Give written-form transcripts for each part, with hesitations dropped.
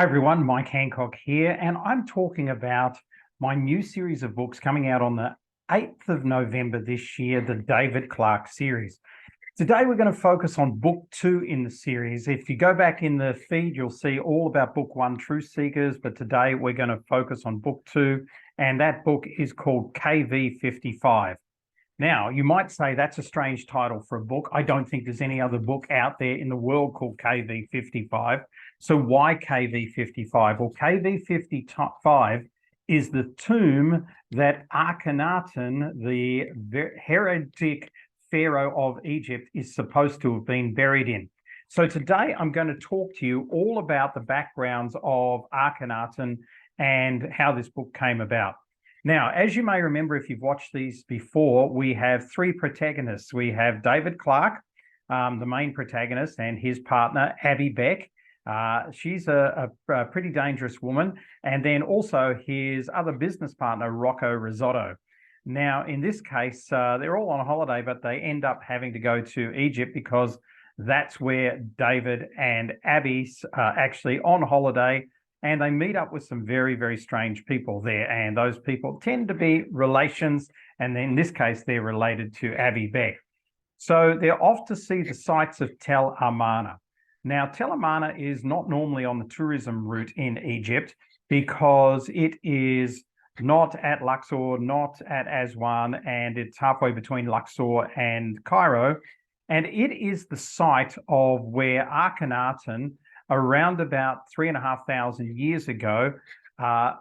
Hi everyone, Mike Hancock here, and I'm talking about my new series of books coming out on the 8th of November this year, the David Clarke series. Today we're going to focus on book 2 in the series. If you go back in the feed, you'll see all about book 1, Truth Seekers, but today we're going to focus on book 2, and that book is called KV55. Now, you might say that's a strange title for a book. I don't think there's any other book out there in the world called KV55. So why KV55? Well, KV55 is the tomb that Akhenaten, the heretic pharaoh of Egypt, is supposed to have been buried in. So today I'm going to talk to you all about the backgrounds of Akhenaten and how this book came about. Now, as you may remember, if you've watched these before, we have three protagonists. We have David Clarke, the main protagonist, and his partner, Abby Beck. She's a pretty dangerous woman. And then also his other business partner, Rocco Risotto. Now, in this case, they're all on holiday, but they end up having to go to Egypt because that's where David and Abby's actually on holiday. And they meet up with some very, very strange people there. And those people tend to be relations. And in this case, they're related to Abby Beck. So they're off to see the sights of Tel Amarna. Now, Tel Amarna is not normally on the tourism route in Egypt because it is not at Luxor, not at Aswan, and it's halfway between Luxor and Cairo. And it is the site of where Akhenaten, around about 3,500 years ago,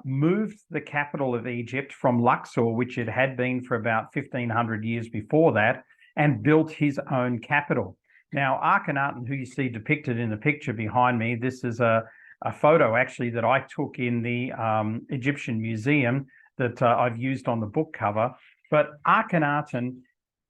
moved the capital of Egypt from Luxor, which it had been for about 1,500 years before that, and built his own capital. Now, Akhenaten, who you see depicted in the picture behind me, this is a photo actually that I took in the Egyptian Museum that I've used on the book cover. But Akhenaten,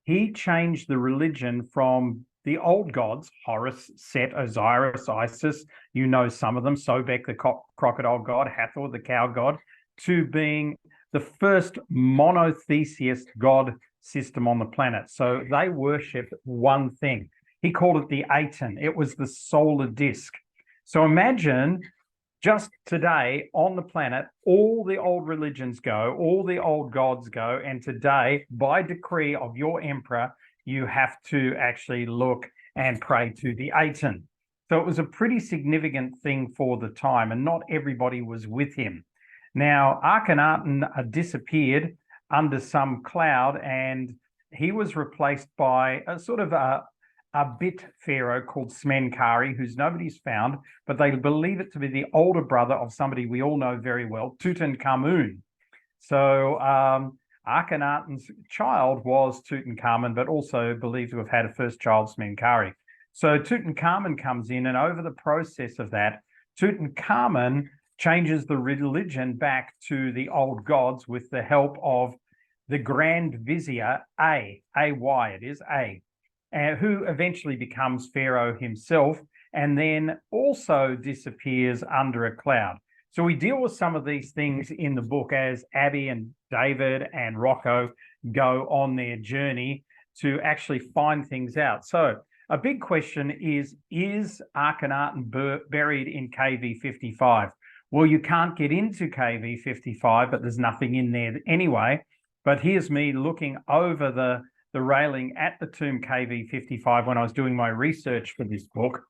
he changed the religion from the old gods, Horus, Set, Osiris, Isis, you know some of them, Sobek, the crocodile god, Hathor, the cow god, to being the first monotheist god system on the planet. So they worship one thing. He called it the Aten. It was the solar disk. So imagine just today on the planet, all the old religions go, all the old gods go, and today, by decree of your emperor, you have to actually look and pray to the Aten. So it was a pretty significant thing for the time, and not everybody was with him. Now, Akhenaten disappeared under some cloud, and he was replaced by a sort of a bit pharaoh called Smenkare, who's nobody's found, but they believe it to be the older brother of somebody we all know very well, Tutankhamun. So Akhenaten's child was Tutankhamun, but also believed to have had a first child, Smenkare. So Tutankhamun comes in, and over the process of that, Tutankhamun changes the religion back to the old gods with the help of the Grand Vizier, A-Y it is, who eventually becomes Pharaoh himself, and then also disappears under a cloud. So we deal with some of these things in the book as Abby and David and Rocco go on their journey to actually find things out. So a big question is Akhenaten buried in KV55? Well, you can't get into KV55, but there's nothing in there anyway. But here's me looking over the railing at the tomb KV55 when I was doing my research for this book.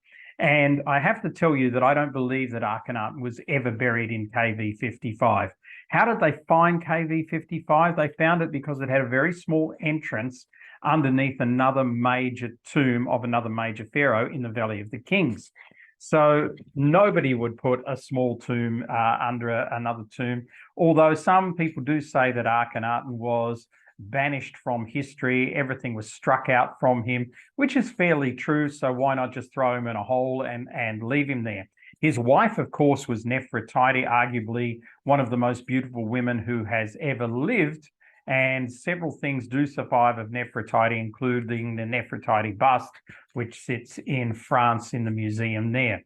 And I have to tell you that I don't believe that Akhenaten was ever buried in KV55. How did they find KV55? They found it because it had a very small entrance underneath another major tomb of another major pharaoh in the Valley of the Kings. So nobody would put a small tomb under another tomb, although some people do say that Akhenaten was banished from history. Everything was struck out from him, which is fairly true. So why not just throw him in a hole and leave him there? His wife, of course, was Nefertiti, arguably one of the most beautiful women who has ever lived. And several things do survive of Nefertiti, including the Nefertiti bust, which sits in France in the museum there.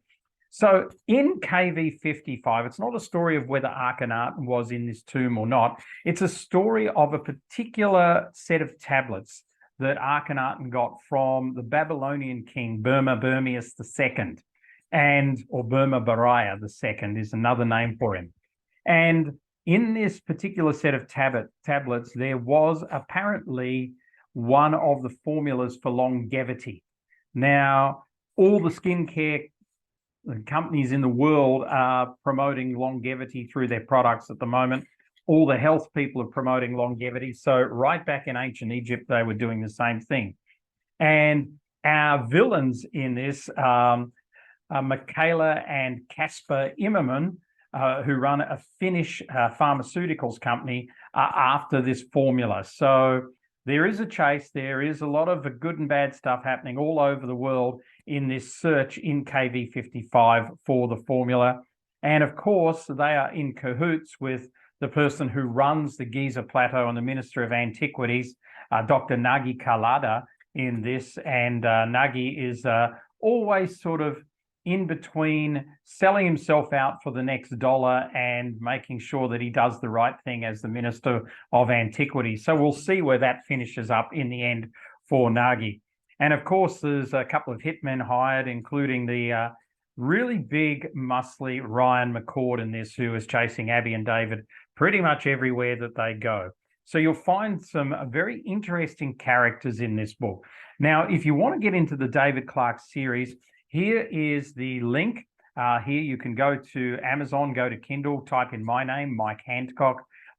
So in KV55, it's not a story of whether Akhenaten was in this tomb or not. It's a story of a particular set of tablets that Akhenaten got from the Babylonian king, Burmese II. or Burma Baraya the second is another name for him. And in this particular set of tablets, there was apparently one of the formulas for longevity. Now, all the skincare companies in the world are promoting longevity through their products at the moment. All the health people are promoting longevity. So right back in ancient Egypt, they were doing the same thing. And our villains in this, Michaela and Casper Immerman, who run a Finnish pharmaceuticals company, are after this formula. So there is a chase. There is a lot of good and bad stuff happening all over the world in this search in KV55 for the formula. And of course, they are in cahoots with the person who runs the Giza Plateau and the Minister of Antiquities, Dr. Nagi Kalada, in this. And Nagi is always sort of in between selling himself out for the next dollar and making sure that he does the right thing as the Minister of Antiquities. So we'll see where that finishes up in the end for Nagi. And of course, there's a couple of hitmen hired, including the really big, muscly Ryan McCord in this, who is chasing Abby and David pretty much everywhere that they go. So you'll find some very interesting characters in this book. Now, if you want to get into the David Clarke series, here is the link. Here you can go to Amazon, go to Kindle, type in my name, Mike Handcock,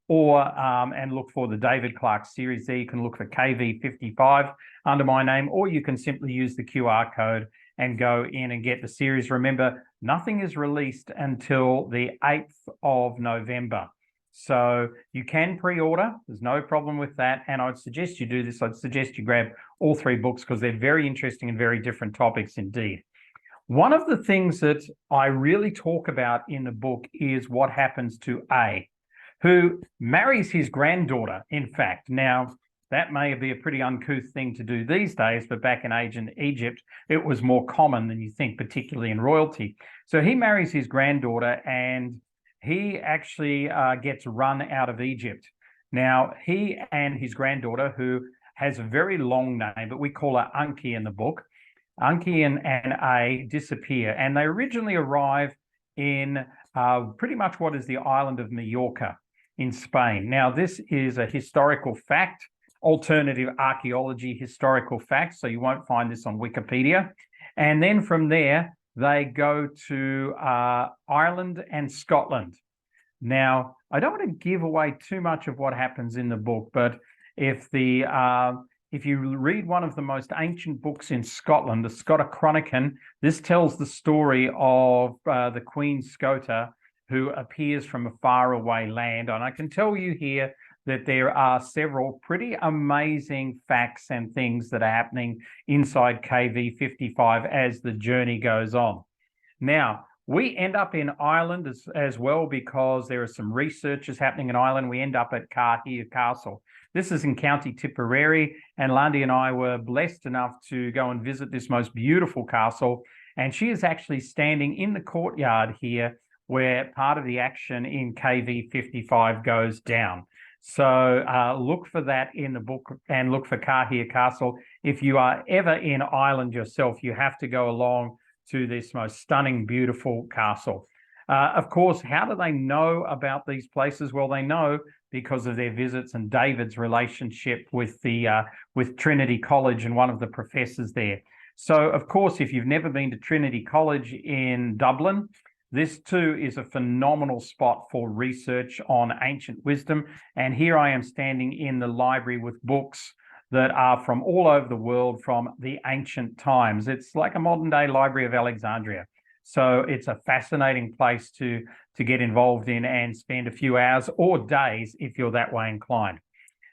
or and look for the David Clarke series. There you can look for KV55 under my name, or you can simply use the QR code and go in and get the series. Remember, nothing is released until the 8th of November. So you can pre-order. There's no problem with that. And I'd suggest you do this. I'd suggest you grab all three books because they're very interesting and very different topics indeed. One of the things that I really talk about in the book is what happens to A, who marries his granddaughter, in fact. Now, that may be a pretty uncouth thing to do these days, but back in ancient Egypt, it was more common than you think, particularly in royalty. So he marries his granddaughter and he actually gets run out of Egypt. Now, he and his granddaughter, who has a very long name, but we call her Anki in the book, Anki and A disappear, and they originally arrive in pretty much what is the island of Majorca in Spain. Now, this is a historical fact, alternative archaeology historical fact, so you won't find this on Wikipedia. And then from there, they go to Ireland and Scotland. Now, I don't want to give away too much of what happens in the book, but if you read one of the most ancient books in Scotland, the Scotichronicon, this tells the story of the Queen Scota, who appears from a faraway land. And I can tell you here that there are several pretty amazing facts and things that are happening inside KV55 as the journey goes on. Now, we end up in Ireland as well because there are some researches happening in Ireland. We end up at Carhir Castle. This is in County Tipperary, and Lundy and I were blessed enough to go and visit this most beautiful castle. And she is actually standing in the courtyard here where part of the action in KV55 goes down. So look for that in the book and look for Carhir Castle. If you are ever in Ireland yourself, you have to go along to this most stunning, beautiful castle. Of course, how do they know about these places? Well, they know because of their visits and David's relationship with Trinity College and one of the professors there. So, of course, if you've never been to Trinity College in Dublin, this too is a phenomenal spot for research on ancient wisdom. And here I am standing in the library with books that are from all over the world from the ancient times. It's like a modern day Library of Alexandria. So it's a fascinating place to get involved in and spend a few hours or days if you're that way inclined.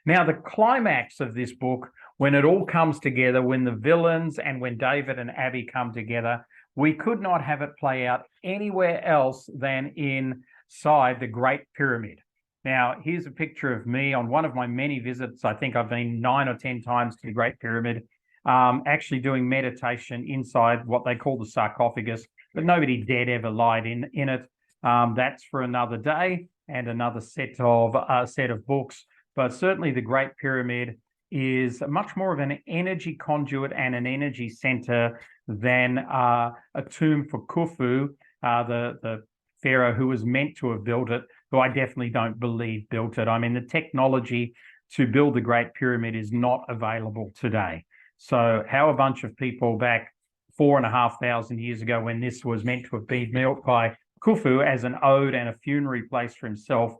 Now, the climax of this book, when it all comes together, when the villains and when David and Abby come together, we could not have it play out anywhere else than inside the Great Pyramid. Now, here's a picture of me on one of my many visits. I think I've been 9 or 10 times to the Great Pyramid, actually doing meditation inside what they call the sarcophagus, but nobody dead ever lied in it. That's for another day and another set of books. But certainly the Great Pyramid is much more of an energy conduit and an energy center than a tomb for Khufu, the pharaoh who was meant to have built it, who I definitely don't believe built it. I mean, the technology to build the Great Pyramid is not available today. So how a bunch of people back 4,500 years ago, when this was meant to have been built by Khufu as an ode and a funerary place for himself,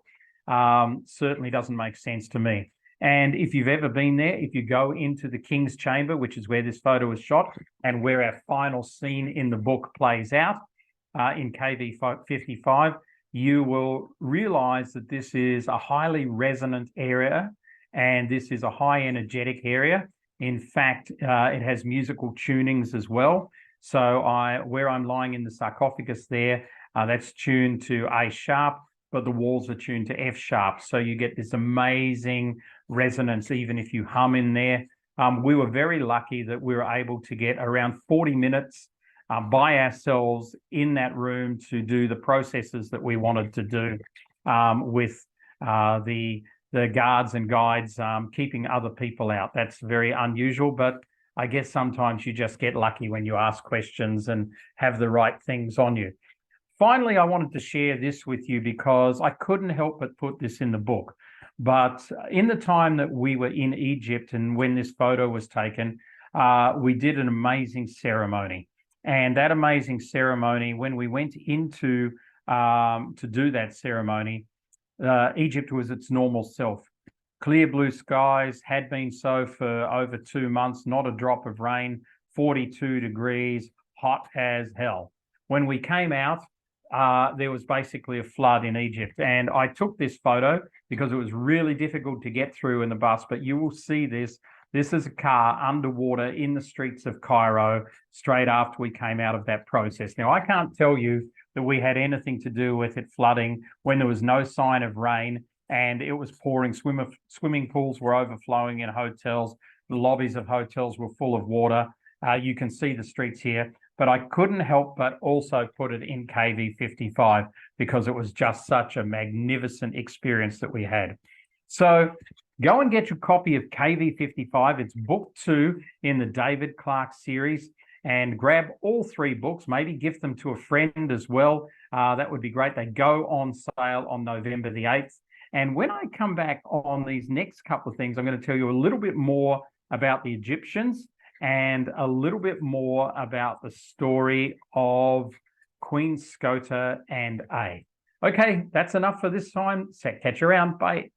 certainly doesn't make sense to me. And if you've ever been there, if you go into the King's Chamber, which is where this photo was shot and where our final scene in the book plays out in KV55, you will realize that this is a highly resonant area and this is a high energetic area. In fact, it has musical tunings as well. So where I'm lying in the sarcophagus there, that's tuned to A sharp, but the walls are tuned to F sharp. So you get this amazing resonance, even if you hum in there. We were very lucky that we were able to get around 40 minutes by ourselves in that room to do the processes that we wanted to do with the guards and guides keeping other people out. That's very unusual, but I guess sometimes you just get lucky when you ask questions and have the right things on you. Finally, I wanted to share this with you because I couldn't help but put this in the book. But in the time that we were in Egypt and when this photo was taken, we did an amazing ceremony. And that amazing ceremony, when we went into to do that ceremony, Egypt was its normal self. Clear blue skies, had been so for over 2 months, not a drop of rain, 42 degrees, hot as hell. When we came out, there was basically a flood in Egypt. And I took this photo because it was really difficult to get through in the bus, but you will see this. This is a car underwater in the streets of Cairo straight after we came out of that process. Now, I can't tell you that we had anything to do with it flooding when there was no sign of rain and it was pouring. Swimming pools were overflowing in hotels. The lobbies of hotels were full of water. You can see the streets here, but I couldn't help but also put it in KV55 because it was just such a magnificent experience that we had. So go and get your copy of KV55. It's book 2 in the David Clarke series, and grab all 3 books, maybe gift them to a friend as well. That would be great. They go on sale on November the 8th. And when I come back on these next couple of things, I'm going to tell you a little bit more about the Egyptians and a little bit more about the story of Queen Scota and A. Okay, that's enough for this time. Catch you around. Bye.